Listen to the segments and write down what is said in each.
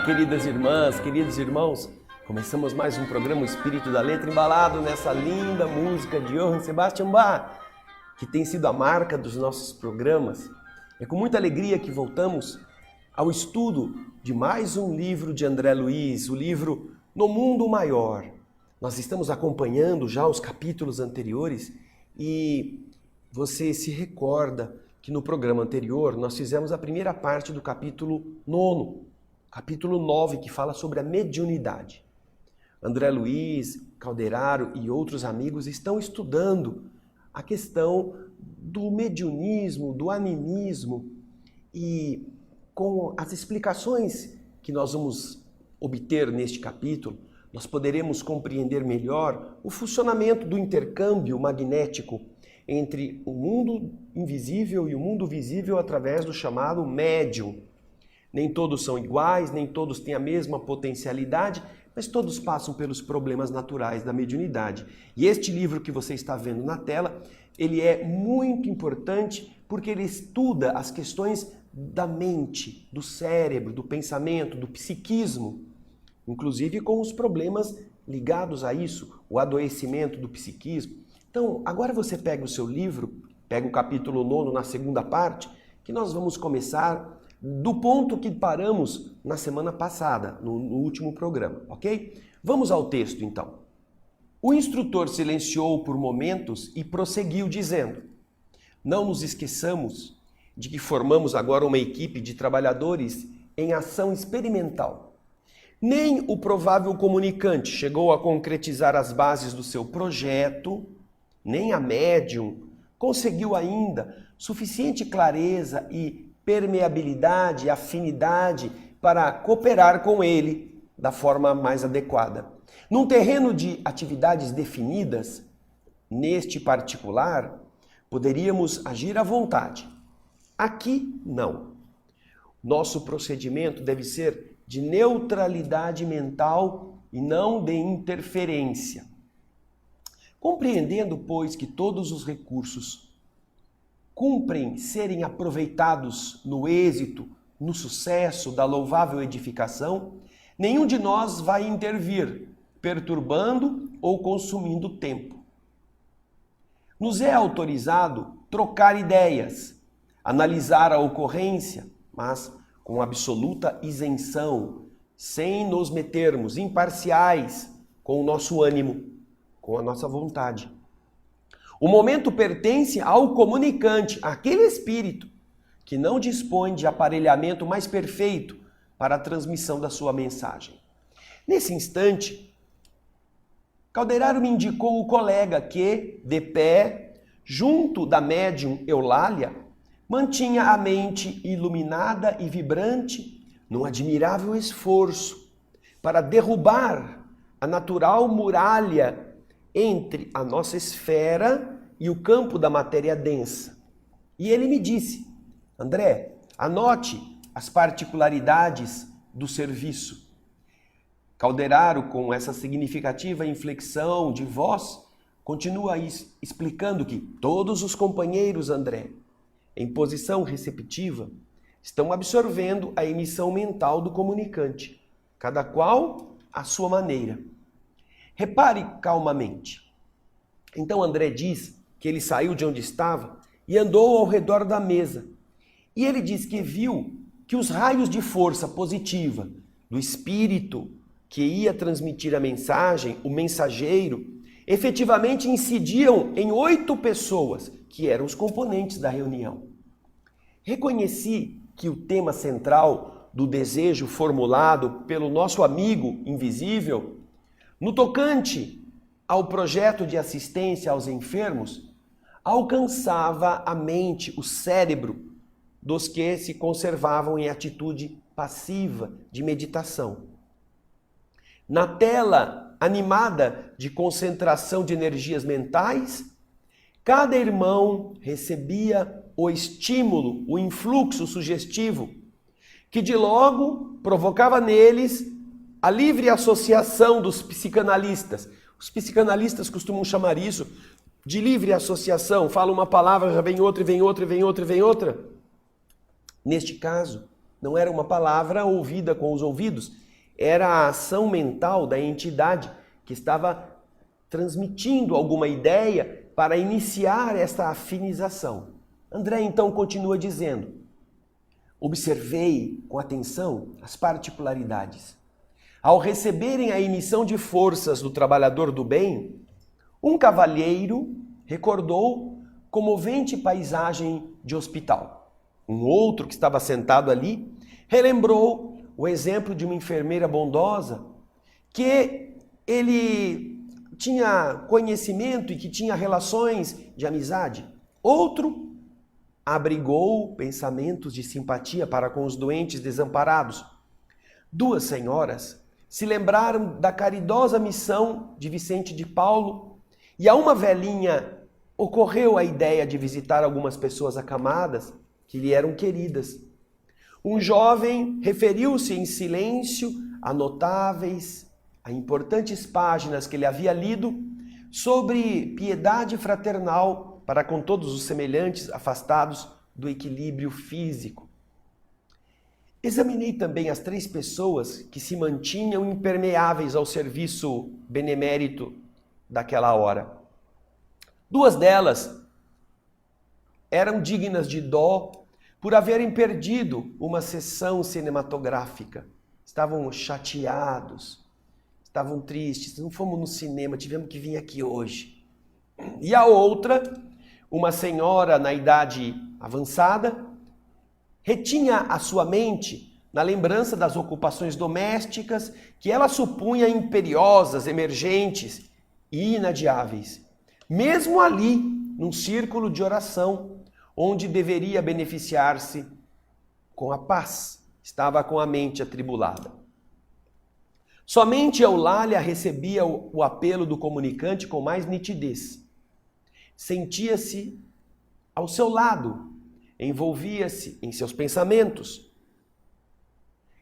queridas irmãs, queridos irmãos, começamos mais um programa O Espírito da Letra, embalado nessa linda música de Johann Sebastian Bach, que tem sido a marca dos nossos programas. É com muita alegria que voltamos ao estudo de mais um livro de André Luiz, o livro No Mundo Maior. Nós estamos acompanhando já os capítulos anteriores e você se recorda que no programa anterior nós fizemos a primeira parte do capítulo 9, capítulo 9, que fala sobre a mediunidade. André Luiz, Calderaro e outros amigos estão estudando a questão do mediunismo, do animismo, e com as explicações que nós vamos obter neste capítulo, nós poderemos compreender melhor o funcionamento do intercâmbio magnético entre o mundo invisível e o mundo visível através do chamado médium. Nem todos são iguais, nem todos têm a mesma potencialidade, mas todos passam pelos problemas naturais da mediunidade. E este livro que você está vendo na tela, ele é muito importante porque ele estuda as questões da mente, do cérebro, do pensamento, do psiquismo, inclusive com os problemas ligados a isso, o adoecimento do psiquismo. Então, agora você pega o seu livro, pega o capítulo 9 na segunda parte, que nós vamos começar do ponto que paramos na semana passada, no último programa, ok? Vamos ao texto, então. O instrutor silenciou por momentos e prosseguiu dizendo: não nos esqueçamos de que formamos agora uma equipe de trabalhadores em ação experimental. Nem o provável comunicante chegou a concretizar as bases do seu projeto, nem a médium conseguiu ainda suficiente clareza e permeabilidade, afinidade para cooperar com ele da forma mais adequada. Num terreno de atividades definidas, neste particular, poderíamos agir à vontade. Aqui, não. Nosso procedimento deve ser de neutralidade mental e não de interferência. Compreendendo, pois, que todos os recursos cumprem serem aproveitados no êxito, no sucesso da louvável edificação, nenhum de nós vai intervir, perturbando ou consumindo tempo. Nos é autorizado trocar ideias, analisar a ocorrência, mas com absoluta isenção, sem nos metermos imparciais com o nosso ânimo, com a nossa vontade. O momento pertence ao comunicante, àquele espírito que não dispõe de aparelhamento mais perfeito para a transmissão da sua mensagem. Nesse instante, Calderaro me indicou o colega que, de pé, junto da médium Eulália, mantinha a mente iluminada e vibrante num admirável esforço para derrubar a natural muralha entre a nossa esfera e o campo da matéria densa. E ele me disse: André, anote as particularidades do serviço. Calderaro, com essa significativa inflexão de voz, continua explicando que todos os companheiros, André, em posição receptiva, estão absorvendo a emissão mental do comunicante, cada qual à sua maneira. Repare calmamente. Então André diz que ele saiu de onde estava e andou ao redor da mesa. E ele diz que viu que os raios de força positiva do espírito que ia transmitir a mensagem, o mensageiro, efetivamente incidiam em 8 pessoas, que eram os componentes da reunião. Reconheci que o tema central do desejo formulado pelo nosso amigo invisível, no tocante ao projeto de assistência aos enfermos, alcançava a mente, o cérebro dos que se conservavam em atitude passiva de meditação. Na tela animada de concentração de energias mentais, cada irmão recebia o estímulo, o influxo sugestivo, que de logo provocava neles a livre associação dos psicanalistas. Os psicanalistas costumam chamar isso de livre associação. Fala uma palavra, já vem outra, e vem outra, e vem outra, e vem outra. Neste caso, Não era uma palavra ouvida com os ouvidos, era a ação mental da entidade que estava transmitindo alguma ideia para iniciar esta afinização. André então continua dizendo: observei com atenção as particularidades. Ao receberem a emissão de forças do trabalhador do bem, um cavalheiro recordou comovente paisagem de hospital. Um outro que estava sentado ali relembrou o exemplo de uma enfermeira bondosa que ele tinha conhecimento e que tinha relações de amizade. Outro abrigou pensamentos de simpatia para com os doentes desamparados. Duas senhoras se lembraram da caridosa missão de Vicente de Paulo e a uma velhinha ocorreu a ideia de visitar algumas pessoas acamadas que lhe eram queridas. Um jovem referiu-se em silêncio a notáveis, a importantes páginas que ele havia lido sobre piedade fraternal para com todos os semelhantes afastados do equilíbrio físico. Examinei também as 3 pessoas que se mantinham impermeáveis ao serviço benemérito daquela hora. 2 delas eram dignas de dó por haverem perdido uma sessão cinematográfica. Estavam chateados, estavam tristes, não fomos no cinema, tivemos que vir aqui hoje. E a outra, uma senhora na idade avançada, retinha a sua mente na lembrança das ocupações domésticas que ela supunha imperiosas, emergentes e inadiáveis. Mesmo ali, num círculo de oração, onde deveria beneficiar-se com a paz, estava com a mente atribulada. Somente Eulália recebia o apelo do comunicante com mais nitidez. Sentia-se ao seu lado, envolvia-se em seus pensamentos.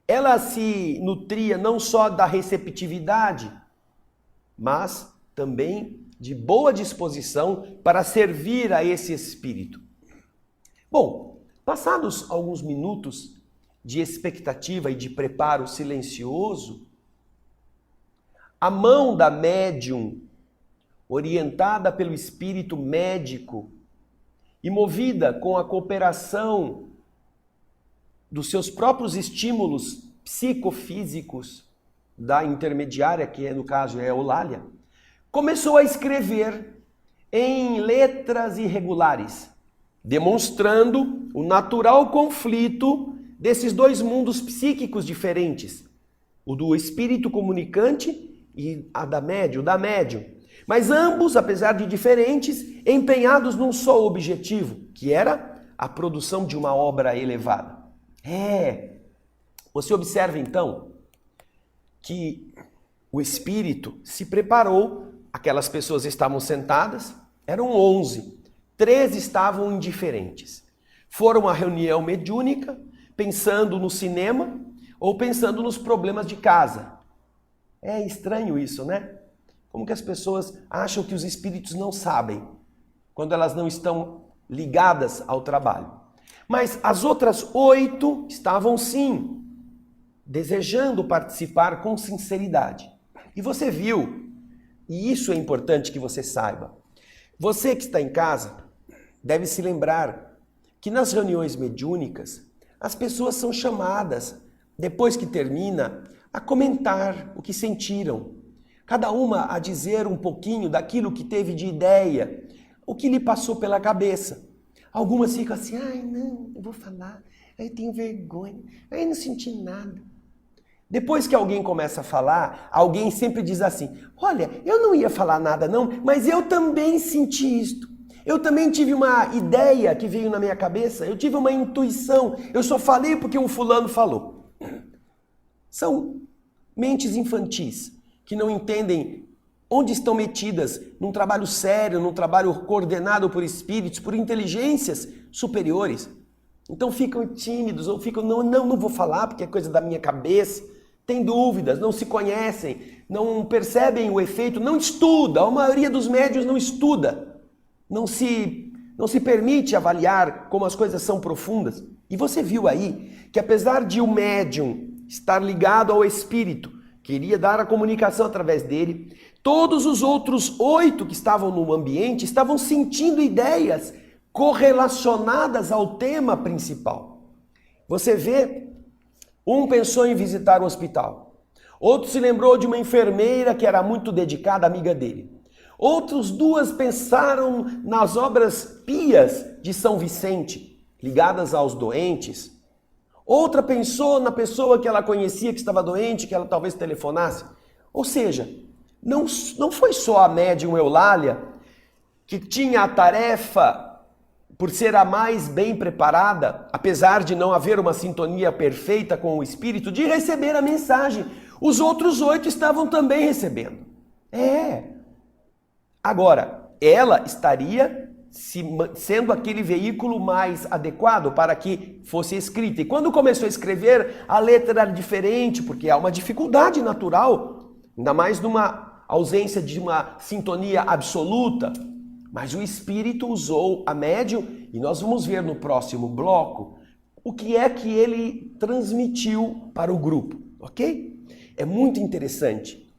Ela se nutria não só da receptividade, mas também de boa disposição para servir a esse espírito. Bom, passados alguns minutos de expectativa e de preparo silencioso, a mão da médium, orientada pelo espírito médico e movida com a cooperação dos seus próprios estímulos psicofísicos da intermediária, que no caso é a Eulália, começou a escrever em letras irregulares, demonstrando o natural conflito desses 2 mundos psíquicos diferentes, o do espírito comunicante e a da médium, mas ambos, apesar de diferentes, empenhados num só objetivo, que era a produção de uma obra elevada. Você observa então que o espírito se preparou, aquelas pessoas estavam sentadas, eram 11, 3 estavam indiferentes. Foram à reunião mediúnica, pensando no cinema ou pensando nos problemas de casa. É estranho isso, né? Como que as pessoas acham que os espíritos não sabem quando elas não estão ligadas ao trabalho. Mas as outras 8 estavam sim desejando participar com sinceridade. E você viu, e isso é importante que você saiba, você que está em casa deve se lembrar que nas reuniões mediúnicas as pessoas são chamadas, depois que termina, a comentar o que sentiram. Cada uma a dizer um pouquinho daquilo que teve de ideia, o que lhe passou pela cabeça. Algumas ficam assim, não, eu vou falar, eu tenho vergonha, eu não senti nada. Depois que alguém começa a falar, alguém sempre diz assim, olha, eu não ia falar nada não, mas eu também senti isto. Eu também tive uma ideia que veio na minha cabeça, eu tive uma intuição, eu só falei porque um fulano falou. São mentes infantis que não entendem onde estão metidas num trabalho sério, num trabalho coordenado por espíritos, por inteligências superiores. Então ficam tímidos ou ficam, não vou falar porque é coisa da minha cabeça. Tem dúvidas, não se conhecem, não percebem o efeito, não estuda. A maioria dos médiuns não estuda, não se permite avaliar como as coisas são profundas. E você viu aí que apesar de o médium estar ligado ao espírito, queria dar a comunicação através dele, todos os outros 8 que estavam no ambiente estavam sentindo ideias correlacionadas ao tema principal. Você vê, um pensou em visitar o hospital, outro se lembrou de uma enfermeira que era muito dedicada, amiga dele. Outros 2 pensaram nas obras pias de São Vicente, ligadas aos doentes. Outra pensou na pessoa que ela conhecia que estava doente, que ela talvez telefonasse. Ou seja, não foi só a médium Eulália que tinha a tarefa, por ser a mais bem preparada, apesar de não haver uma sintonia perfeita com o espírito, de receber a mensagem. Os outros 8 estavam também recebendo. Agora, ela estaria sendo aquele veículo mais adequado para que fosse escrita. E quando começou a escrever, a letra era diferente, porque há uma dificuldade natural, ainda mais numa ausência de uma sintonia absoluta. Mas o espírito usou a médium, e nós vamos ver no próximo bloco o que é que ele transmitiu para o grupo, ok? É muito interessante,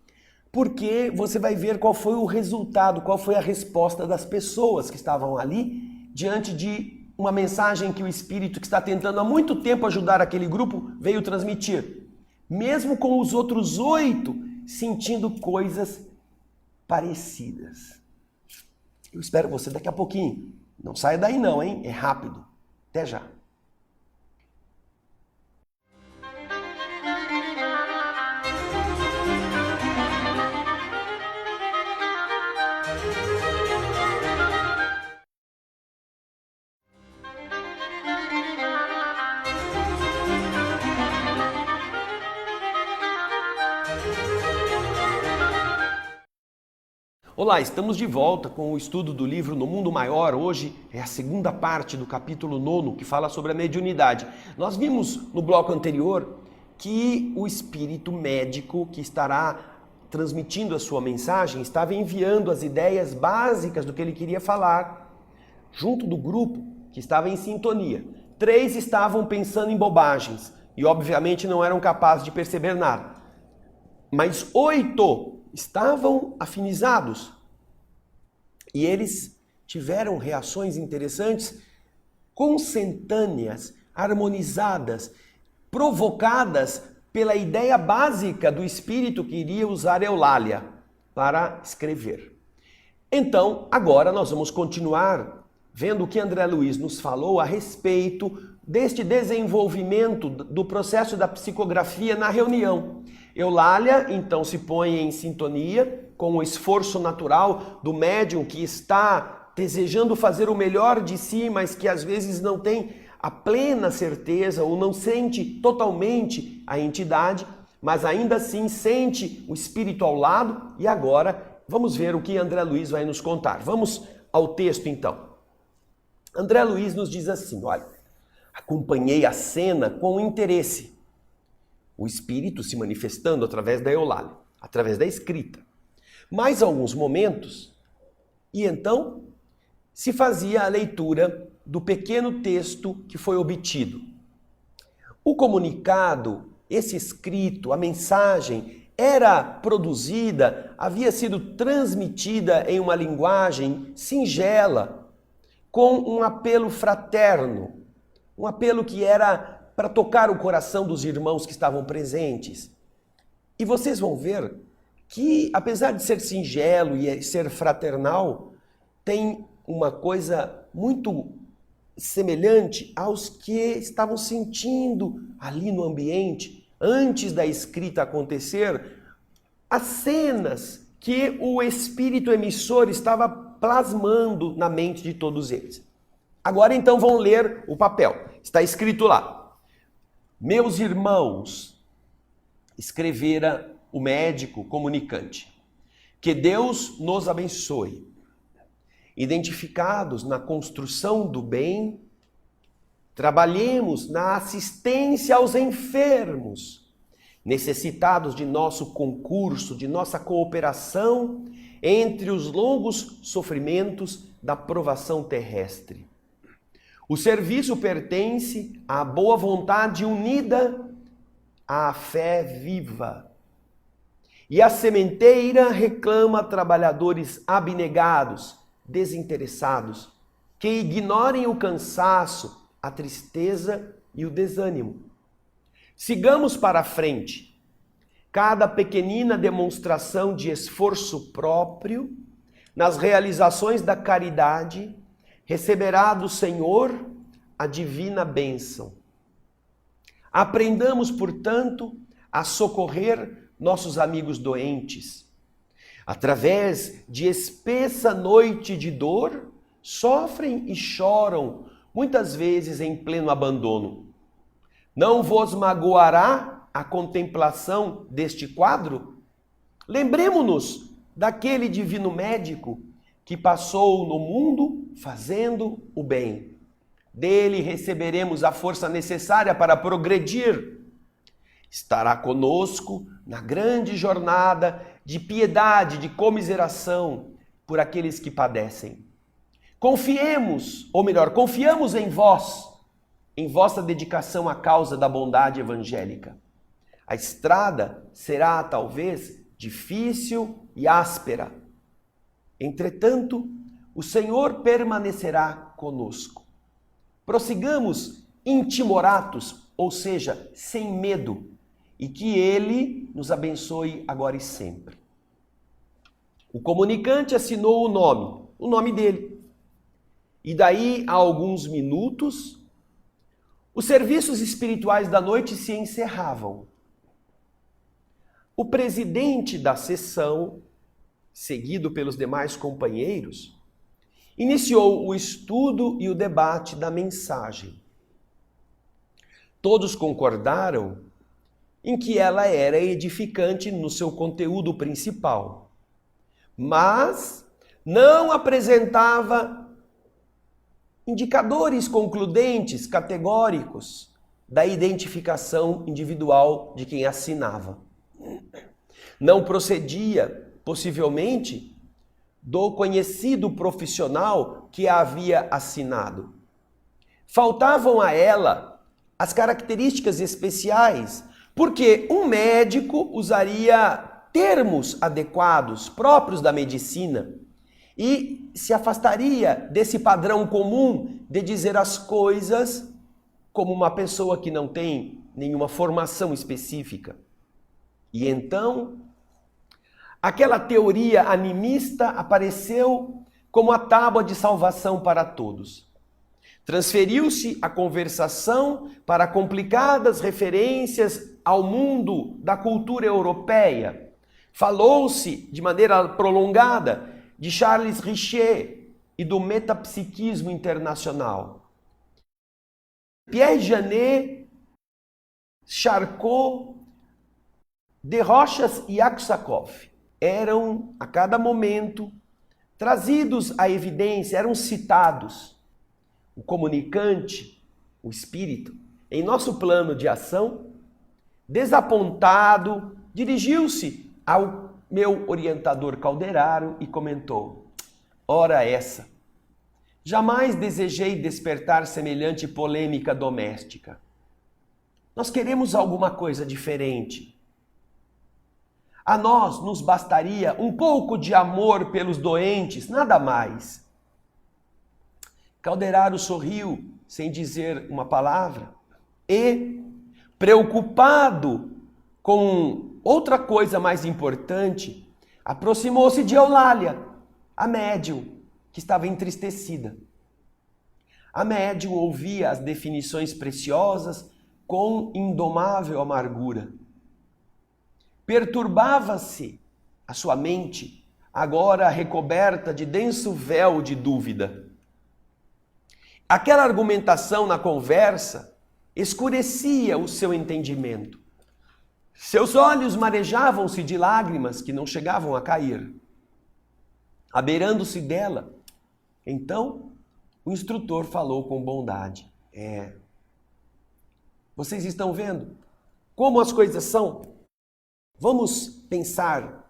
porque você vai ver qual foi o resultado, qual foi a resposta das pessoas que estavam ali diante de uma mensagem que o espírito, que está tentando há muito tempo ajudar aquele grupo, veio transmitir. Mesmo com os outros 8 sentindo coisas parecidas. Eu espero você daqui a pouquinho. Não saia daí não, hein? É rápido. Até já. Olá, estamos de volta com o estudo do livro No Mundo Maior. Hoje é a segunda parte do capítulo 9, que fala sobre a mediunidade. Nós vimos no bloco anterior que o espírito médico que estará transmitindo a sua mensagem estava enviando as ideias básicas do que ele queria falar junto do grupo que estava em sintonia. 3 estavam pensando em bobagens e obviamente não eram capazes de perceber nada. Mas 8 estavam afinizados e eles tiveram reações interessantes, consentâneas, harmonizadas, provocadas pela ideia básica do espírito que iria usar Eulália para escrever. Então, agora nós vamos continuar vendo o que André Luiz nos falou a respeito deste desenvolvimento do processo da psicografia na reunião. Eulália, então, se põe em sintonia com o esforço natural do médium que está desejando fazer o melhor de si, mas que às vezes não tem a plena certeza ou não sente totalmente a entidade, mas ainda assim sente o espírito ao lado. E agora vamos ver o que André Luiz vai nos contar. Vamos ao texto então. André Luiz nos diz assim, olha, acompanhei a cena com interesse. O espírito se manifestando através da Eulália, através da escrita. Mais alguns momentos, e então se fazia a leitura do pequeno texto que foi obtido. O comunicado, esse escrito, a mensagem, era produzida, havia sido transmitida em uma linguagem singela, com um apelo fraterno, um apelo que era para tocar o coração dos irmãos que estavam presentes. E vocês vão ver que, apesar de ser singelo e ser fraternal, tem uma coisa muito semelhante aos que estavam sentindo ali no ambiente, antes da escrita acontecer, as cenas que o espírito emissor estava plasmando na mente de todos eles. Agora então vão ler o papel. Está escrito lá. Meus irmãos, escrevera o médico comunicante, que Deus nos abençoe. Identificados na construção do bem, trabalhemos na assistência aos enfermos, necessitados de nosso concurso, de nossa cooperação entre os longos sofrimentos da provação terrestre. O serviço pertence à boa vontade unida à fé viva. E a sementeira reclama trabalhadores abnegados, desinteressados, que ignorem o cansaço, a tristeza e o desânimo. Sigamos para a frente. Cada pequenina demonstração de esforço próprio nas realizações da caridade receberá do Senhor a divina bênção. Aprendamos, portanto, a socorrer nossos amigos doentes. Através de espessa noite de dor, sofrem e choram, muitas vezes em pleno abandono. Não vos magoará a contemplação deste quadro? Lembremo-nos daquele divino médico que passou no mundo fazendo o bem. Dele receberemos a força necessária para progredir. Estará conosco na grande jornada de piedade, de comiseração por aqueles que padecem. Confiemos, ou melhor, confiamos em vós, em vossa dedicação à causa da bondade evangélica. A estrada será, talvez, difícil e áspera. Entretanto, o Senhor permanecerá conosco. Prossigamos intimoratos, ou seja, sem medo, e que Ele nos abençoe agora e sempre. O comunicante assinou o nome dele. E daí a alguns minutos, os serviços espirituais da noite se encerravam. O presidente da sessão, seguido pelos demais companheiros, iniciou o estudo e o debate da mensagem. Todos concordaram em que ela era edificante no seu conteúdo principal, mas não apresentava indicadores concludentes, categóricos, da identificação individual de quem assinava. Não procedia, possivelmente, do conhecido profissional que a havia assinado. Faltavam a ela as características especiais, porque um médico usaria termos adequados, próprios da medicina, e se afastaria desse padrão comum de dizer as coisas como uma pessoa que não tem nenhuma formação específica. E então, aquela teoria animista apareceu como a tábua de salvação para todos. Transferiu-se a conversação para complicadas referências ao mundo da cultura europeia. Falou-se de maneira prolongada de Charles Richer e do metapsiquismo internacional. Pierre Janet, Charcot, De Rochas e Aksakov eram, a cada momento, trazidos à evidência, eram citados. O comunicante, o espírito, em nosso plano de ação, desapontado, dirigiu-se ao meu orientador Calderaro e comentou: ora essa, jamais desejei despertar semelhante polêmica doméstica. Nós queremos alguma coisa diferente. A nós nos bastaria um pouco de amor pelos doentes, nada mais. Calderaro sorriu, sem dizer uma palavra, e, preocupado com outra coisa mais importante, aproximou-se de Eulália, a médium, que estava entristecida. A médium ouvia as definições preciosas com indomável amargura. Perturbava-se a sua mente, agora recoberta de denso véu de dúvida. Aquela argumentação na conversa escurecia o seu entendimento. Seus olhos marejavam-se de lágrimas que não chegavam a cair. Abeirando-se dela, então o instrutor falou com bondade. Vocês estão vendo como as coisas são? Vamos pensar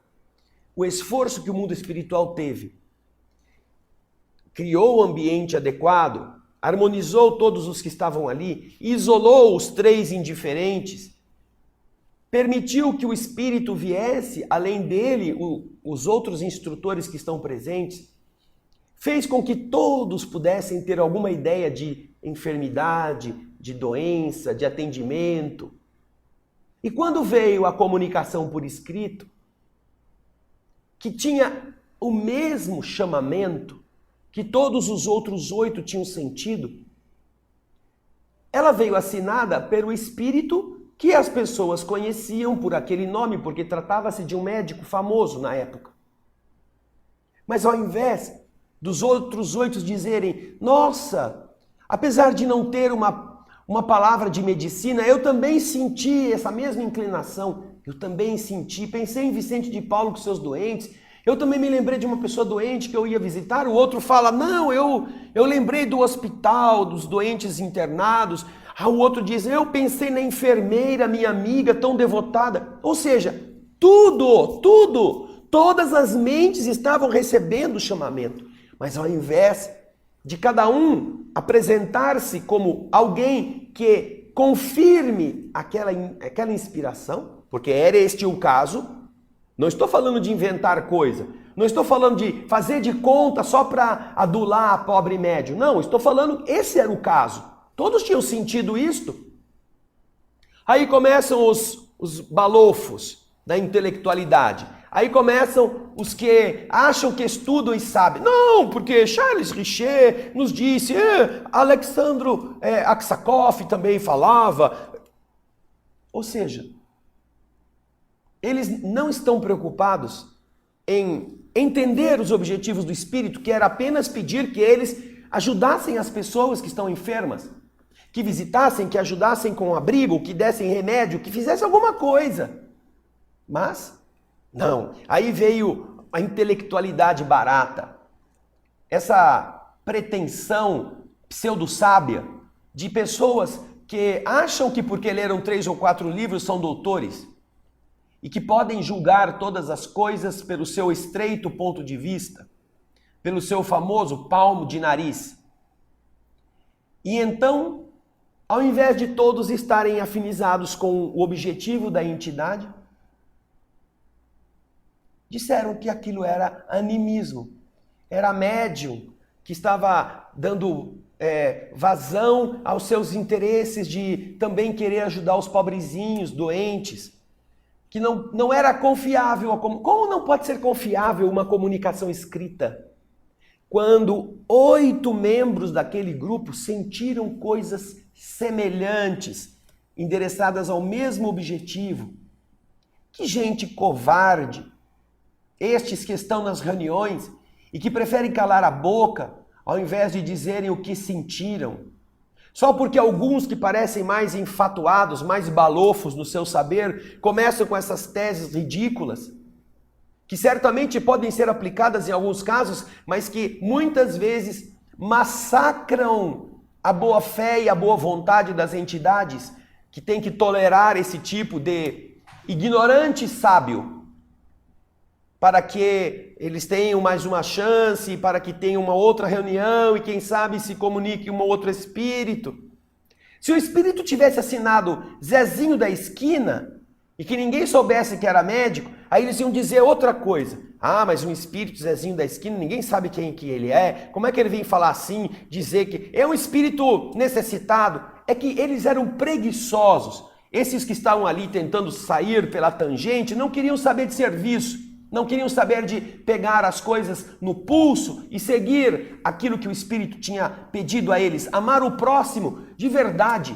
o esforço que o mundo espiritual teve. Criou o ambiente adequado, harmonizou todos os que estavam ali, isolou os 3 indiferentes, permitiu que o Espírito viesse, além dele, os outros instrutores que estão presentes, fez com que todos pudessem ter alguma ideia de enfermidade, de doença, de atendimento. E quando veio a comunicação por escrito, que tinha o mesmo chamamento, que todos os outros 8 tinham sentido, ela veio assinada pelo Espírito que as pessoas conheciam por aquele nome, porque tratava-se de um médico famoso na época. Mas ao invés dos outros 8 dizerem, nossa, apesar de não ter uma palavra de medicina, eu também senti essa mesma inclinação, eu também senti, pensei em Vicente de Paulo com seus doentes, eu também me lembrei de uma pessoa doente que eu ia visitar, o outro fala, não, eu lembrei do hospital, dos doentes internados, o outro diz, eu pensei na enfermeira, minha amiga, tão devotada. Ou seja, todas as mentes estavam recebendo o chamamento. Mas ao invés de cada um apresentar-se como alguém que confirme aquela inspiração, porque era este o caso, não estou falando de inventar coisa, não estou falando de fazer de conta só para adular a pobre médium, não, estou falando, esse era o caso. Todos tinham sentido isto. Aí começam os balofos da intelectualidade. Aí começam os que acham que estudam e sabem. Não, porque Charles Richer nos disse, Alexandro Aksakov também falava. Ou seja, eles não estão preocupados em entender os objetivos do Espírito, que era apenas pedir que eles ajudassem as pessoas que estão enfermas, que visitassem, que ajudassem com abrigo, que dessem remédio, que fizessem alguma coisa. Mas, não. Aí veio a intelectualidade barata, essa pretensão pseudo-sábia de pessoas que acham que porque leram 3 ou 4 livros são doutores e que podem julgar todas as coisas pelo seu estreito ponto de vista, pelo seu famoso palmo de nariz. E então, ao invés de todos estarem afinizados com o objetivo da entidade, disseram que aquilo era animismo, era médium que estava dando vazão aos seus interesses de também querer ajudar os pobrezinhos, doentes, que não era confiável. Como não pode ser confiável uma comunicação escrita? Quando 8 membros daquele grupo sentiram coisas semelhantes, endereçadas ao mesmo objetivo. Que gente covarde! Estes que estão nas reuniões e que preferem calar a boca ao invés de dizerem o que sentiram. Só porque alguns que parecem mais enfatuados, mais balofos no seu saber, começam com essas teses ridículas, que certamente podem ser aplicadas em alguns casos, mas que muitas vezes massacram a boa fé e a boa vontade das entidades que têm que tolerar esse tipo de ignorante sábio, para que eles tenham mais uma chance, para que tenham uma outra reunião e quem sabe se comunique um outro espírito. Se o espírito tivesse assinado Zezinho da esquina e que ninguém soubesse que era médico, aí eles iam dizer outra coisa. Ah, mas um espírito Zezinho da esquina, ninguém sabe quem que ele é. Como é que ele vem falar assim, dizer que é um espírito necessitado? É que eles eram preguiçosos. Esses que estavam ali tentando sair pela tangente não queriam saber de serviço. Não queriam saber de pegar as coisas no pulso e seguir aquilo que o Espírito tinha pedido a eles. Amar o próximo de verdade.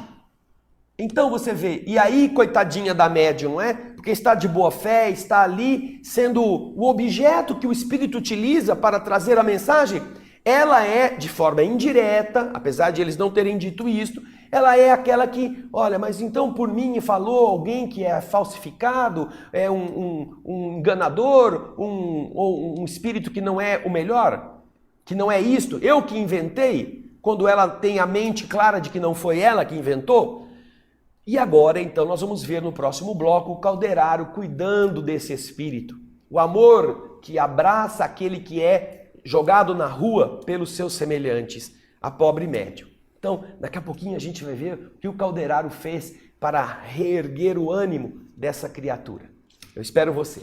Então você vê, e aí coitadinha da médium, não é? Porque está de boa fé, está ali sendo o objeto que o Espírito utiliza para trazer a mensagem. Ela é, de forma indireta, apesar de eles não terem dito isto, ela é aquela que, olha, mas então por mim falou alguém que é falsificado, é um enganador, um espírito que não é o melhor, que não é isto, eu que inventei, quando ela tem a mente clara de que não foi ela que inventou. E agora, então, nós vamos ver no próximo bloco o Calderaro cuidando desse espírito. O amor que abraça aquele que é jogado na rua pelos seus semelhantes, a pobre médium. Então, daqui a pouquinho a gente vai ver o que o Calderaro fez para reerguer o ânimo dessa criatura. Eu espero você.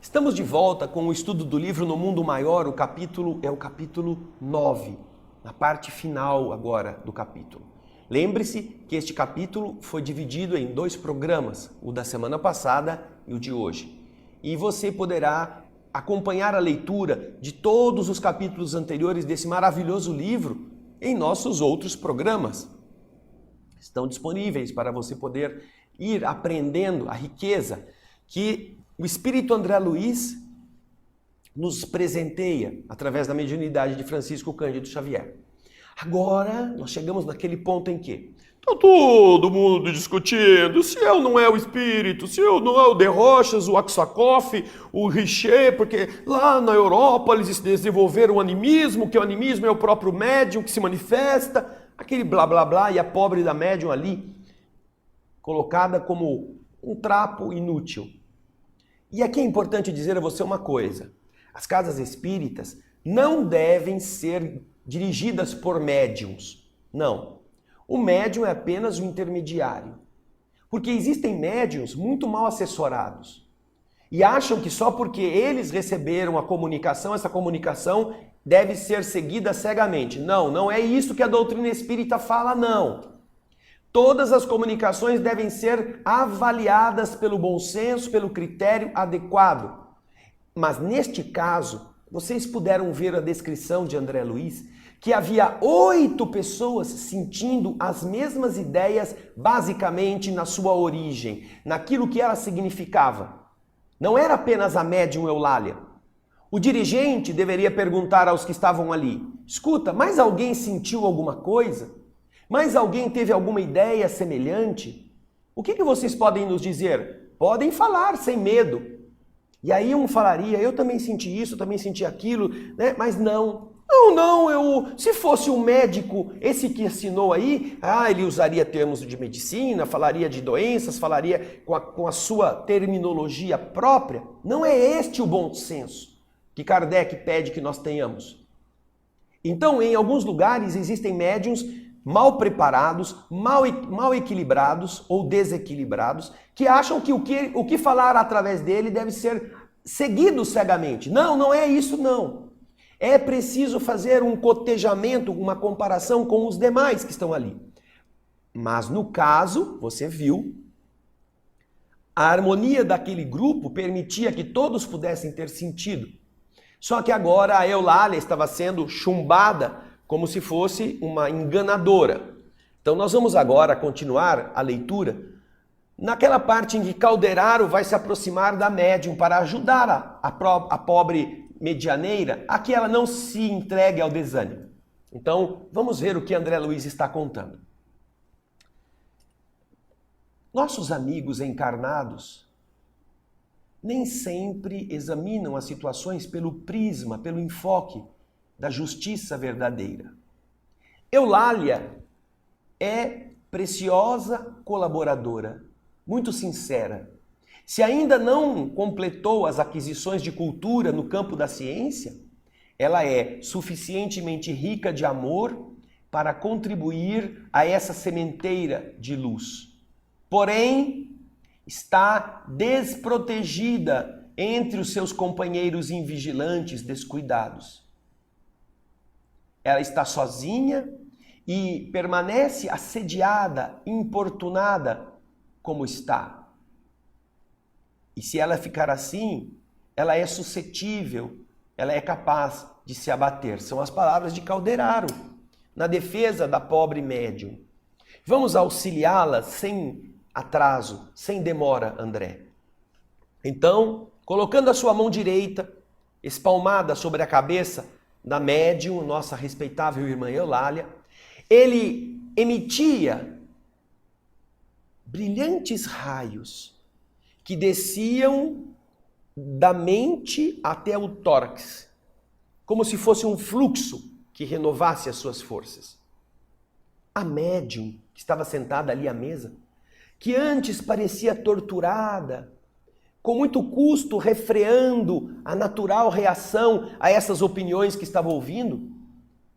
Estamos de volta com o estudo do livro No Mundo Maior, o capítulo 9, na parte final agora do capítulo. Lembre-se que este capítulo foi dividido em 2 programas, o da semana passada e o de hoje. E você poderá acompanhar a leitura de todos os capítulos anteriores desse maravilhoso livro em nossos outros programas. Estão disponíveis para você poder ir aprendendo a riqueza que o Espírito André Luiz nos presenteia através da mediunidade de Francisco Cândido Xavier. Agora, nós chegamos naquele ponto em que está todo mundo discutindo se eu não é o Espírito, se eu não é o De Rochas, o Aksakoff, o Richer, porque lá na Europa eles desenvolveram o animismo, que o animismo é o próprio médium que se manifesta, aquele blá blá blá, e a pobre da médium ali, colocada como um trapo inútil. E aqui é importante dizer a você uma coisa: as casas espíritas não devem ser dirigidas por médiuns. Não. O médium é apenas um intermediário. Porque existem médiuns muito mal assessorados e acham que só porque eles receberam a comunicação, essa comunicação deve ser seguida cegamente. Não, não é isso que a doutrina espírita fala, não. Todas as comunicações devem ser avaliadas pelo bom senso, pelo critério adequado. Mas neste caso, vocês puderam ver a descrição de André Luiz, que havia 8 pessoas sentindo as mesmas ideias basicamente na sua origem, naquilo que ela significava. Não era apenas a médium Eulália. O dirigente deveria perguntar aos que estavam ali: escuta, mais alguém sentiu alguma coisa? Mais alguém teve alguma ideia semelhante? O que vocês podem nos dizer? Podem falar sem medo. E aí um falaria: eu também senti isso, eu também senti aquilo, né? Mas não. Se fosse um médico, esse que assinou aí, ele usaria termos de medicina, falaria de doenças, falaria com a sua terminologia própria. Não é este o bom senso que Kardec pede que nós tenhamos. Então, em alguns lugares existem médiuns mal preparados, mal equilibrados ou desequilibrados, que acham que o que falar através dele deve ser seguido cegamente. Não, não é isso não. É preciso fazer um cotejamento, uma comparação com os demais que estão ali. Mas no caso, você viu, a harmonia daquele grupo permitia que todos pudessem ter sentido. Só que agora a Eulália estava sendo chumbada como se fosse uma enganadora. Então nós vamos agora continuar a leitura naquela parte em que Calderaro vai se aproximar da médium para ajudar a pobre medianeira a que ela não se entregue ao desânimo. Então vamos ver o que André Luiz está contando. Nossos amigos encarnados nem sempre examinam as situações pelo prisma, pelo enfoque da justiça verdadeira. Eulália é preciosa colaboradora, muito sincera. Se ainda não completou as aquisições de cultura no campo da ciência, ela é suficientemente rica de amor para contribuir a essa sementeira de luz. Porém, está desprotegida entre os seus companheiros invigilantes descuidados. Ela está sozinha e permanece assediada, importunada como está. E se ela ficar assim, ela é suscetível, ela é capaz de se abater. São as palavras de Calderaro na defesa da pobre médium. Vamos auxiliá-la sem atraso, sem demora, André. Então, colocando a sua mão direita, espalmada sobre a cabeça da médium, nossa respeitável irmã Eulália, ele emitia brilhantes raios que desciam da mente até o tórax, como se fosse um fluxo que renovasse as suas forças. A médium, que estava sentada ali à mesa, que antes parecia torturada, com muito custo refreando a natural reação a essas opiniões que estava ouvindo,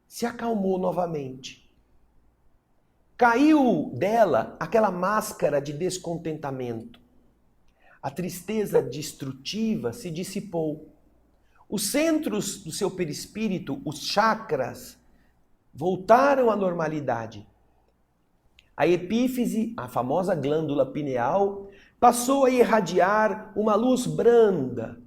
se acalmou novamente. Caiu dela aquela máscara de descontentamento. A tristeza destrutiva se dissipou. Os centros do seu perispírito, os chakras, voltaram à normalidade. A epífise, a famosa glândula pineal, passou a irradiar uma luz branda.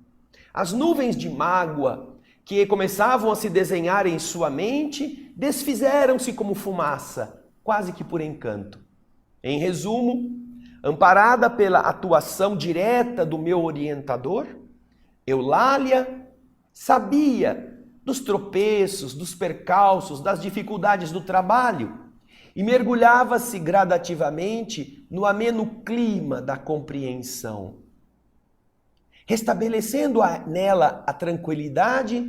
As nuvens de mágoa que começavam a se desenhar em sua mente desfizeram-se como fumaça, quase que por encanto. Em resumo, amparada pela atuação direta do meu orientador, Eulália sabia dos tropeços, dos percalços, das dificuldades do trabalho e mergulhava-se gradativamente no ameno clima da compreensão. Restabelecendo nela a tranquilidade,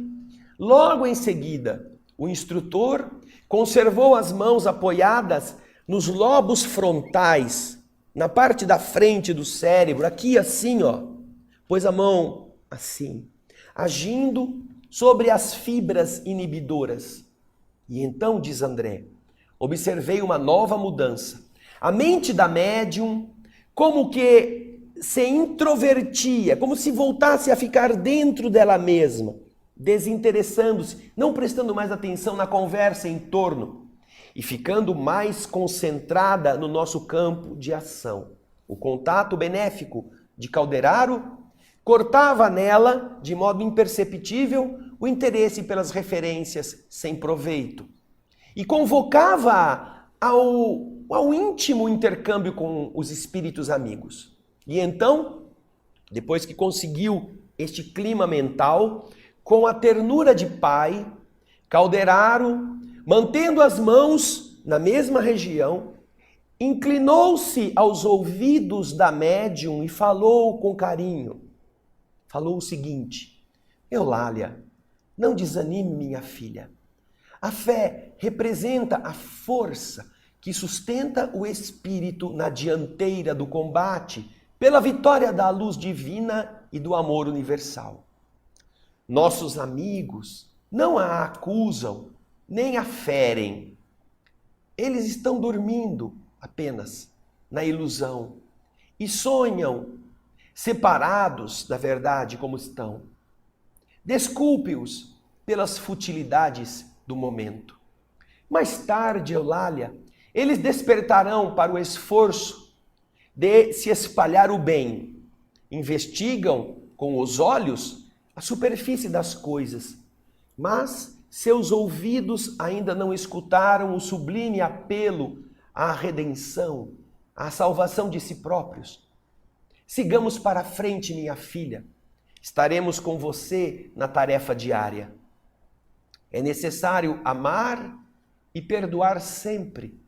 logo em seguida, o instrutor conservou as mãos apoiadas nos lobos frontais, na parte da frente do cérebro, aqui assim, ó. Pôs a mão assim, agindo sobre as fibras inibidoras. E então, diz André, observei uma nova mudança. A mente da médium, como que se introvertia, como se voltasse a ficar dentro dela mesma, desinteressando-se, não prestando mais atenção na conversa em torno e ficando mais concentrada no nosso campo de ação. O contato benéfico de Calderaro cortava nela, de modo imperceptível, o interesse pelas referências sem proveito e convocava ao íntimo intercâmbio com os espíritos amigos. E então, depois que conseguiu este clima mental, com a ternura de pai, Calderaro, mantendo as mãos na mesma região, inclinou-se aos ouvidos da médium e falou com carinho. Falou o seguinte: Eulália, não desanime, minha filha. A fé representa a força que sustenta o espírito na dianteira do combate pela vitória da luz divina e do amor universal. Nossos amigos não a acusam, nem a ferem. Eles estão dormindo apenas na ilusão e sonham separados da verdade como estão. Desculpe-os pelas futilidades do momento. Mais tarde, Eulália, eles despertarão para o esforço de se espalhar o bem. Investigam com os olhos a superfície das coisas, mas seus ouvidos ainda não escutaram o sublime apelo à redenção, à salvação de si próprios. Sigamos para frente, minha filha. Estaremos com você na tarefa diária. É necessário amar e perdoar sempre,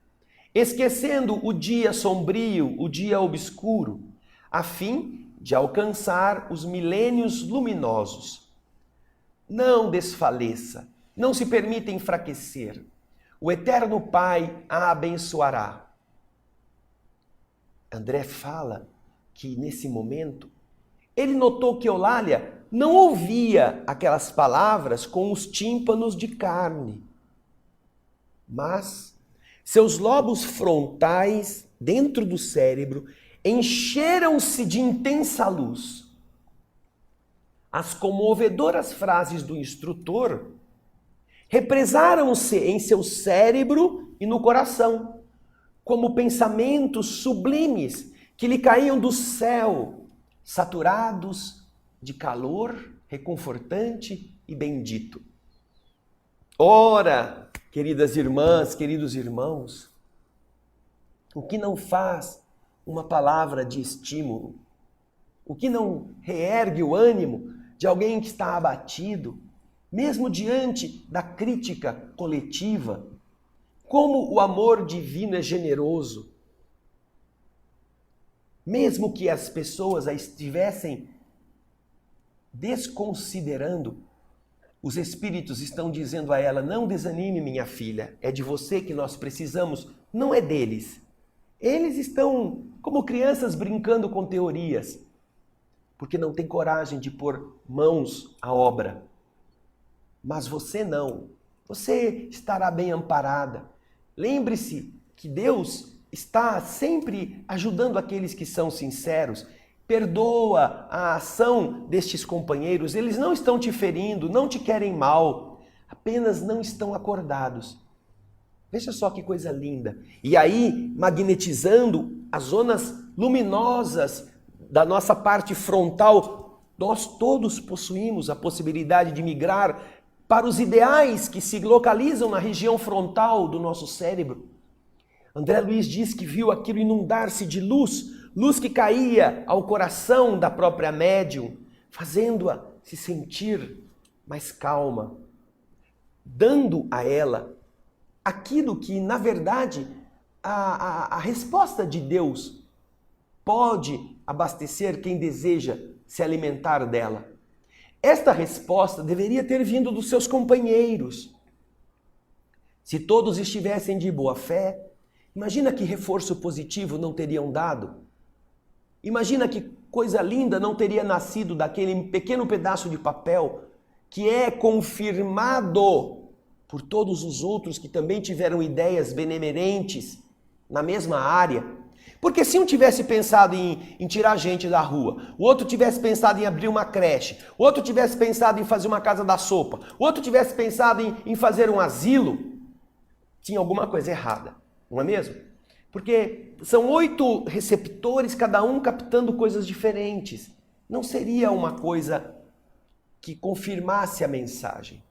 esquecendo o dia sombrio, o dia obscuro, a fim de alcançar os milênios luminosos. Não desfaleça, não se permita enfraquecer. O Eterno Pai a abençoará. André fala que nesse momento ele notou que Eulália não ouvia aquelas palavras com os tímpanos de carne, mas seus lobos frontais dentro do cérebro encheram-se de intensa luz. As comovedoras frases do instrutor represaram-se em seu cérebro e no coração, como pensamentos sublimes que lhe caíam do céu, saturados de calor reconfortante e bendito. Ora, queridas irmãs, queridos irmãos, o que não faz uma palavra de estímulo? O que não reergue o ânimo de alguém que está abatido, mesmo diante da crítica coletiva? Como o amor divino é generoso. Mesmo que as pessoas a estivessem desconsiderando, os espíritos estão dizendo a ela: não desanime, minha filha, é de você que nós precisamos, não é deles. Eles estão como crianças brincando com teorias, porque não tem coragem de pôr mãos à obra. Mas você não, você estará bem amparada. Lembre-se que Deus está sempre ajudando aqueles que são sinceros. Perdoa a ação destes companheiros, eles não estão te ferindo, não te querem mal, apenas não estão acordados. Veja só que coisa linda. E aí, magnetizando as zonas luminosas da nossa parte frontal, nós todos possuímos a possibilidade de migrar para os ideais que se localizam na região frontal do nosso cérebro. André Luiz diz que viu aquilo inundar-se de luz, luz que caía ao coração da própria médium, fazendo-a se sentir mais calma, dando a ela aquilo que, na verdade, a resposta de Deus pode abastecer quem deseja se alimentar dela. Esta resposta deveria ter vindo dos seus companheiros. Se todos estivessem de boa fé, imagina que reforço positivo não teriam dado. Imagina que coisa linda não teria nascido daquele pequeno pedaço de papel que é confirmado por todos os outros que também tiveram ideias benemerentes na mesma área. Porque se um tivesse pensado em tirar gente da rua, o outro tivesse pensado em abrir uma creche, o outro tivesse pensado em fazer uma casa da sopa, o outro tivesse pensado em fazer um asilo, tinha alguma coisa errada, não é mesmo? Porque são 8 receptores, cada um captando coisas diferentes. Não seria uma coisa que confirmasse a mensagem.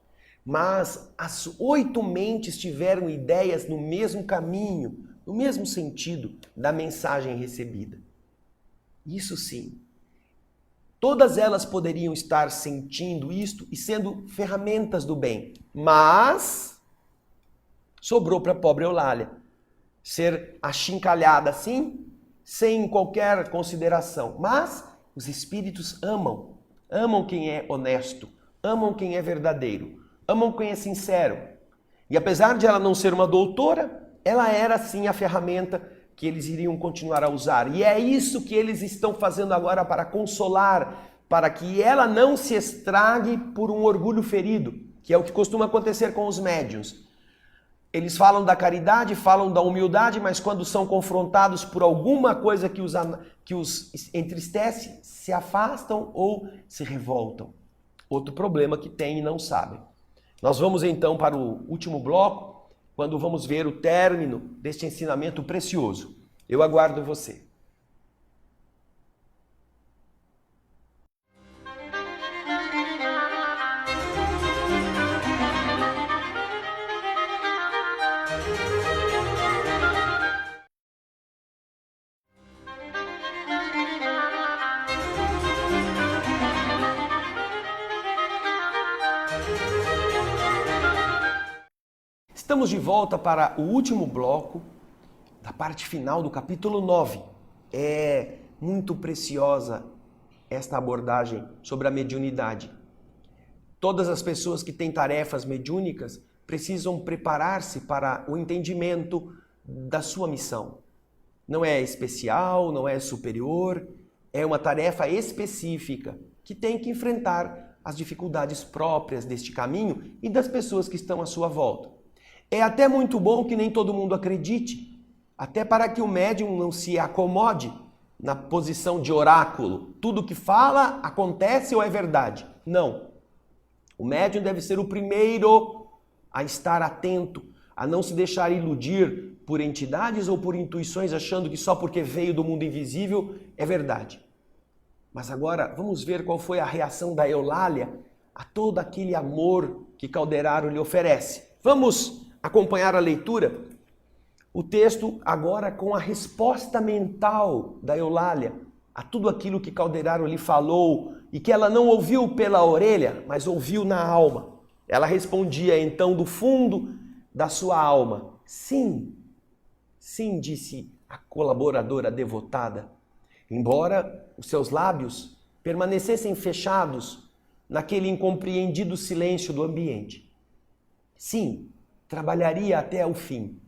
Mas as 8 mentes tiveram ideias no mesmo caminho, no mesmo sentido da mensagem recebida. Isso sim. Todas elas poderiam estar sentindo isto e sendo ferramentas do bem. Mas sobrou para a pobre Eulália ser achincalhada assim, sem qualquer consideração. Mas os espíritos amam quem é honesto, amam quem é verdadeiro, amam quem é sincero. E apesar de ela não ser uma doutora, ela era sim a ferramenta que eles iriam continuar a usar. E é isso que eles estão fazendo agora para consolar, para que ela não se estrague por um orgulho ferido, que é o que costuma acontecer com os médiuns. Eles falam da caridade, falam da humildade, mas quando são confrontados por alguma coisa que os entristece, se afastam ou se revoltam. Outro problema que tem e não sabem. Nós vamos então para o último bloco, quando vamos ver o término deste ensinamento precioso. Eu aguardo você. Estamos de volta para o último bloco da parte final do capítulo 9. É muito preciosa esta abordagem sobre a mediunidade. Todas as pessoas que têm tarefas mediúnicas precisam preparar-se para o entendimento da sua missão. Não é especial, não é superior, é uma tarefa específica que tem que enfrentar as dificuldades próprias deste caminho e das pessoas que estão à sua volta. É até muito bom que nem todo mundo acredite, até para que o médium não se acomode na posição de oráculo. Tudo que fala acontece ou é verdade? Não. O médium deve ser o primeiro a estar atento, a não se deixar iludir por entidades ou por intuições, achando que só porque veio do mundo invisível é verdade. Mas agora vamos ver qual foi a reação da Eulália a todo aquele amor que Calderaro lhe oferece. Vamos acompanhar a leitura, o texto agora com a resposta mental da Eulália a tudo aquilo que Calderaro lhe falou e que ela não ouviu pela orelha, mas ouviu na alma. Ela respondia então do fundo da sua alma: sim, sim, disse a colaboradora devotada. Embora os seus lábios permanecessem fechados naquele incompreendido silêncio do ambiente. Sim, trabalharia até o fim,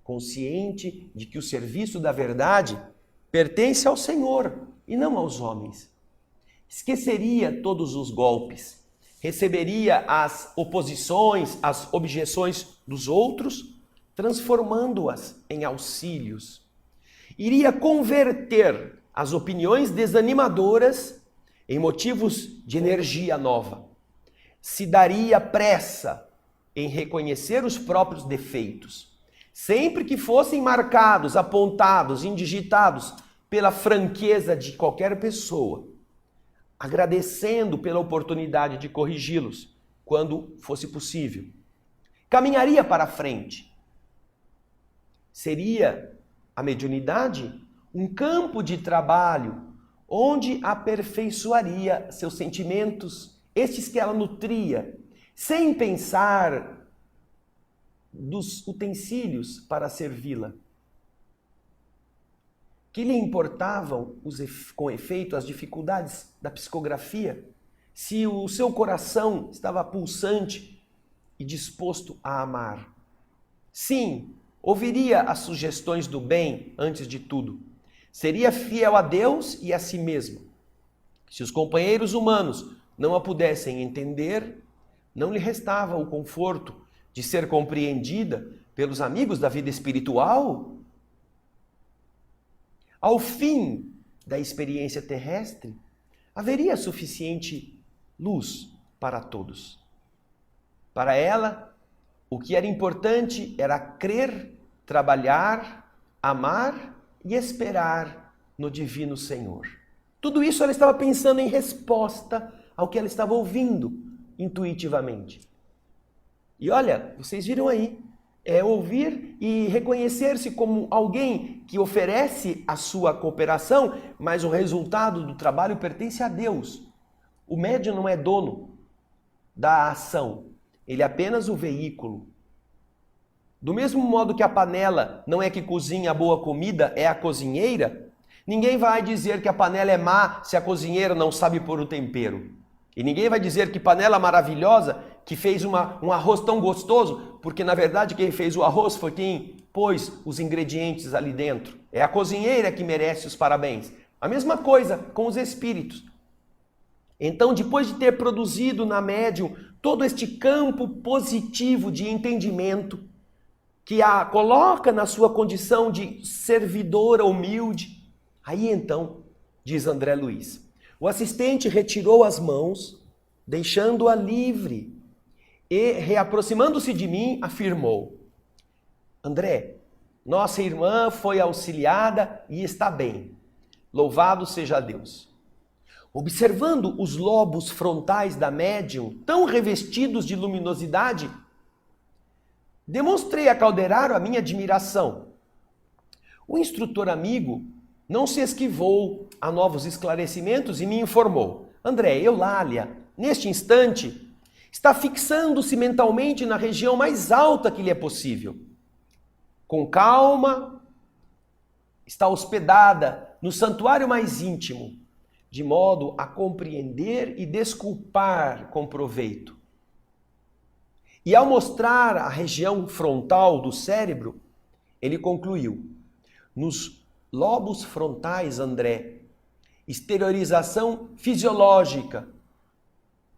consciente de que o serviço da verdade pertence ao Senhor e não aos homens. Esqueceria todos os golpes, receberia as oposições, as objeções dos outros, transformando-as em auxílios. Iria converter as opiniões desanimadoras em motivos de energia nova. Se daria pressa em reconhecer os próprios defeitos, sempre que fossem marcados, apontados, indigitados pela franqueza de qualquer pessoa, agradecendo pela oportunidade de corrigi-los quando fosse possível. Caminharia para frente. Seria a mediunidade um campo de trabalho onde aperfeiçoaria seus sentimentos, estes que ela nutria, sem pensar dos utensílios para servi-la. Que lhe importavam, com efeito, as dificuldades da psicografia, se o seu coração estava pulsante e disposto a amar? Sim, ouviria as sugestões do bem antes de tudo. Seria fiel a Deus e a si mesmo. Se os companheiros humanos não a pudessem entender, não lhe restava o conforto de ser compreendida pelos amigos da vida espiritual. Ao fim da experiência terrestre, haveria suficiente luz para todos. Para ela, o que era importante era crer, trabalhar, amar e esperar no Divino Senhor. Tudo isso ela estava pensando em resposta ao que ela estava ouvindo intuitivamente. E olha, vocês viram aí, ouvir e reconhecer-se como alguém que oferece a sua cooperação, mas o resultado do trabalho pertence a Deus. O médium não é dono da ação, ele é apenas o veículo. Do mesmo modo que a panela não é que cozinha boa comida, é a cozinheira, ninguém vai dizer que a panela é má se a cozinheira não sabe pôr o tempero. E ninguém vai dizer que panela maravilhosa, que fez um arroz tão gostoso, porque na verdade quem fez o arroz foi quem pôs os ingredientes ali dentro. É a cozinheira que merece os parabéns. A mesma coisa com os espíritos. Então, depois de ter produzido na médium todo este campo positivo de entendimento, que a coloca na sua condição de servidora humilde, aí então, diz André Luiz, o assistente retirou as mãos, deixando-a livre, e, reaproximando-se de mim, afirmou: André, nossa irmã foi auxiliada e está bem. Louvado seja Deus. Observando os lobos frontais da médium, tão revestidos de luminosidade, demonstrei a Calderaro a minha admiração. O instrutor amigo não se esquivou a novos esclarecimentos e me informou: André, Eulália, neste instante, está fixando-se mentalmente na região mais alta que lhe é possível. Com calma, está hospedada no santuário mais íntimo, de modo a compreender e desculpar com proveito. E ao mostrar a região frontal do cérebro, ele concluiu: nos lobos frontais, André, exteriorização fisiológica.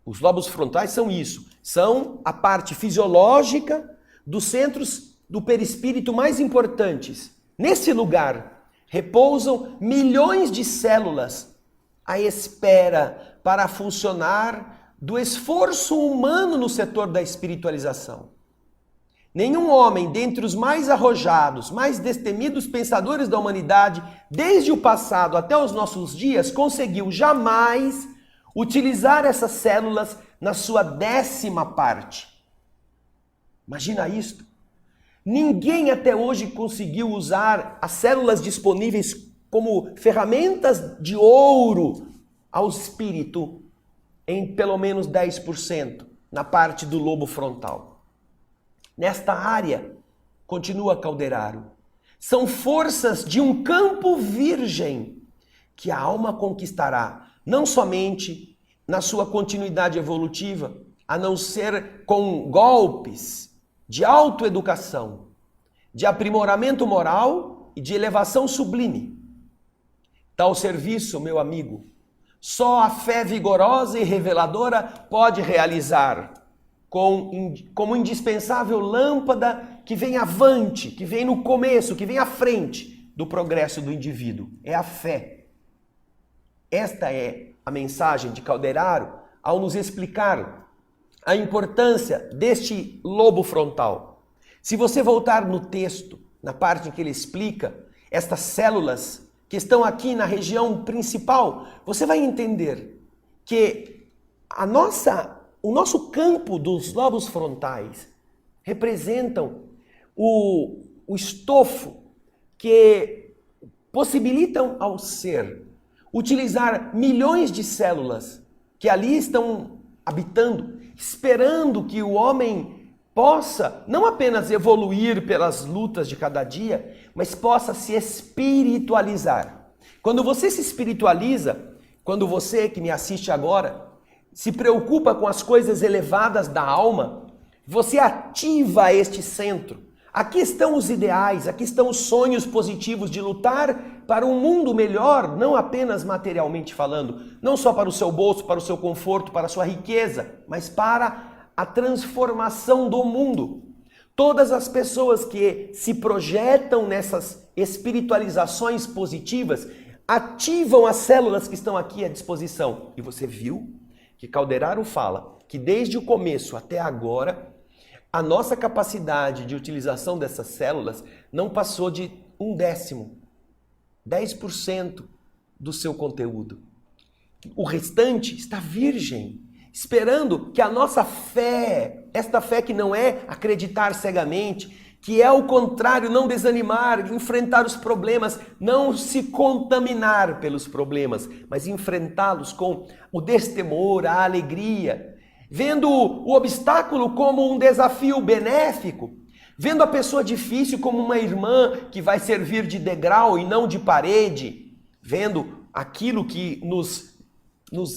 Os lobos frontais são isso, são a parte fisiológica dos centros do perispírito mais importantes. Nesse lugar repousam milhões de células à espera para funcionar do esforço humano no setor da espiritualização. Nenhum homem, dentre os mais arrojados, mais destemidos pensadores da humanidade, desde o passado até os nossos dias, conseguiu jamais utilizar essas células na sua 10ª parte. Imagina isto. Ninguém até hoje conseguiu usar as células disponíveis como ferramentas de ouro ao espírito em pelo menos 10% na parte do lobo frontal. Nesta área, continua Calderaro, são forças de um campo virgem que a alma conquistará, não somente na sua continuidade evolutiva, a não ser com golpes de autoeducação, de aprimoramento moral e de elevação sublime. Tal serviço, meu amigo, só a fé vigorosa e reveladora pode realizar como indispensável lâmpada que vem avante, que vem no começo, que vem à frente do progresso do indivíduo. É a fé. Esta é a mensagem de Calderaro ao nos explicar a importância deste lobo frontal. Se você voltar no texto, na parte em que ele explica estas células que estão aqui na região principal, você vai entender que o nosso campo dos lobos frontais representam o estofo que possibilitam ao ser utilizar milhões de células que ali estão habitando, esperando que o homem possa não apenas evoluir pelas lutas de cada dia, mas possa se espiritualizar. Quando você se espiritualiza, quando você que me assiste agora se preocupa com as coisas elevadas da alma, você ativa este centro. Aqui estão os ideais, aqui estão os sonhos positivos de lutar para um mundo melhor, não apenas materialmente falando, não só para o seu bolso, para o seu conforto, para a sua riqueza, mas para a transformação do mundo. Todas as pessoas que se projetam nessas espiritualizações positivas ativam as células que estão aqui à disposição. E você viu que Calderaro fala que desde o começo até agora, a nossa capacidade de utilização dessas células não passou de 1/10, 10% do seu conteúdo. O restante está virgem, esperando que a nossa fé, esta fé que não é acreditar cegamente, que é ao contrário, não desanimar, enfrentar os problemas, não se contaminar pelos problemas, mas enfrentá-los com o destemor, a alegria, vendo o obstáculo como um desafio benéfico, vendo a pessoa difícil como uma irmã que vai servir de degrau e não de parede, vendo aquilo que nos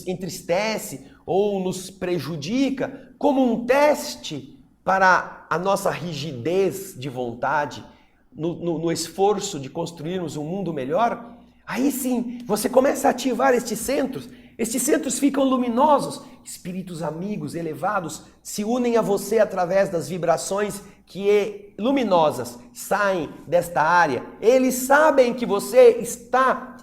entristece ou nos prejudica como um teste para a nossa rigidez de vontade, no esforço de construirmos um mundo melhor. Aí sim, você começa a ativar estes centros ficam luminosos, espíritos amigos, elevados, se unem a você através das vibrações que luminosas saem desta área. Eles sabem que você está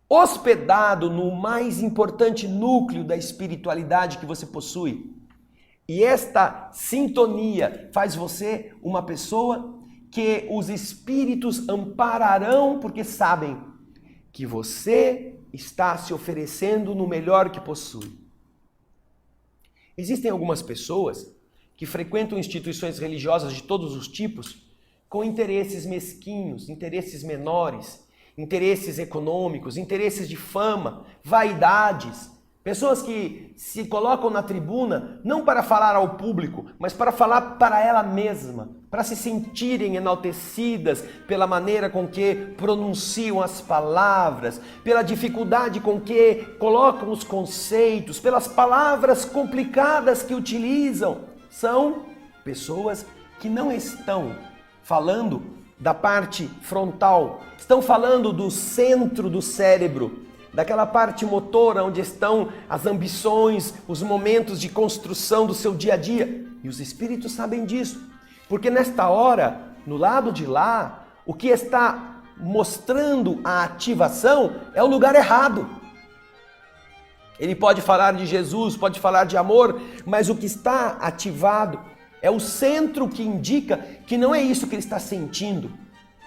hospedado no mais importante núcleo da espiritualidade que você possui. E esta sintonia faz você uma pessoa que os espíritos ampararão porque sabem que você está se oferecendo no melhor que possui. Existem algumas pessoas que frequentam instituições religiosas de todos os tipos com interesses mesquinhos, interesses menores, interesses econômicos, interesses de fama, vaidades. Pessoas que se colocam na tribuna não para falar ao público, mas para falar para ela mesma, para se sentirem enaltecidas pela maneira com que pronunciam as palavras, pela dificuldade com que colocam os conceitos, pelas palavras complicadas que utilizam. São pessoas que não estão falando da parte frontal, estão falando do centro do cérebro, daquela parte motora onde estão as ambições, os momentos de construção do seu dia a dia. E os espíritos sabem disso, porque nesta hora, no lado de lá, o que está mostrando a ativação é o lugar errado. Ele pode falar de Jesus, pode falar de amor, mas o que está ativado é o centro que indica que não é isso que ele está sentindo,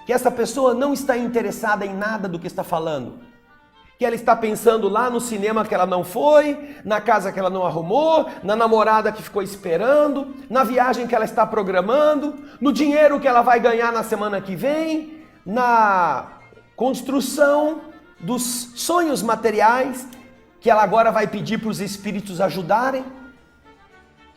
que essa pessoa não está interessada em nada do que está falando, que ela está pensando lá no cinema que ela não foi, na casa que ela não arrumou, na namorada que ficou esperando, na viagem que ela está programando, no dinheiro que ela vai ganhar na semana que vem, na construção dos sonhos materiais que ela agora vai pedir para os espíritos ajudarem.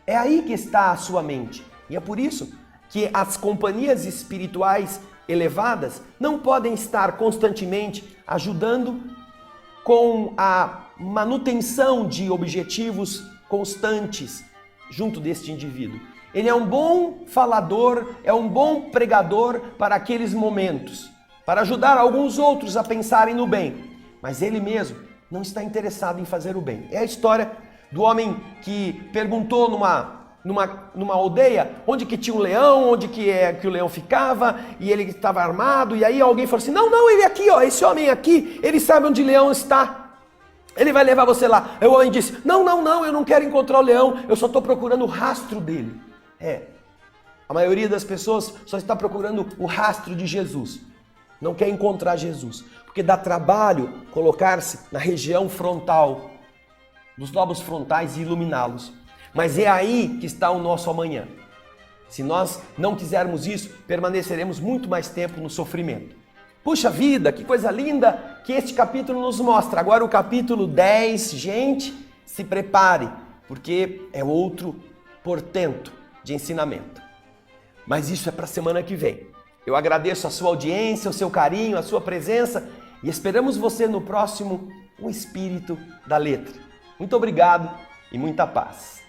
É aí que está a sua mente. E é por isso que as companhias espirituais elevadas não podem estar constantemente ajudando com a manutenção de objetivos constantes junto deste indivíduo. Ele é um bom falador, é um bom pregador para aqueles momentos, para ajudar alguns outros a pensarem no bem, mas ele mesmo não está interessado em fazer o bem. É a história do homem que perguntou numa aldeia onde que tinha um leão, onde que o leão ficava, e ele estava armado, e aí alguém falou assim, não, ele aqui, ó, esse homem aqui, ele sabe onde o leão está, ele vai levar você lá. Aí o homem disse, não, eu não quero encontrar o leão, eu só estou procurando o rastro dele. A maioria das pessoas só está procurando o rastro de Jesus, não quer encontrar Jesus, porque dá trabalho colocar-se na região frontal, dos lobos frontais e iluminá-los. Mas é aí que está o nosso amanhã. Se nós não quisermos isso, permaneceremos muito mais tempo no sofrimento. Puxa vida, que coisa linda que este capítulo nos mostra. Agora o capítulo 10, gente, se prepare, porque é outro portento de ensinamento. Mas isso é para a semana que vem. Eu agradeço a sua audiência, o seu carinho, a sua presença e esperamos você no próximo O Espírito da Letra. Muito obrigado e muita paz.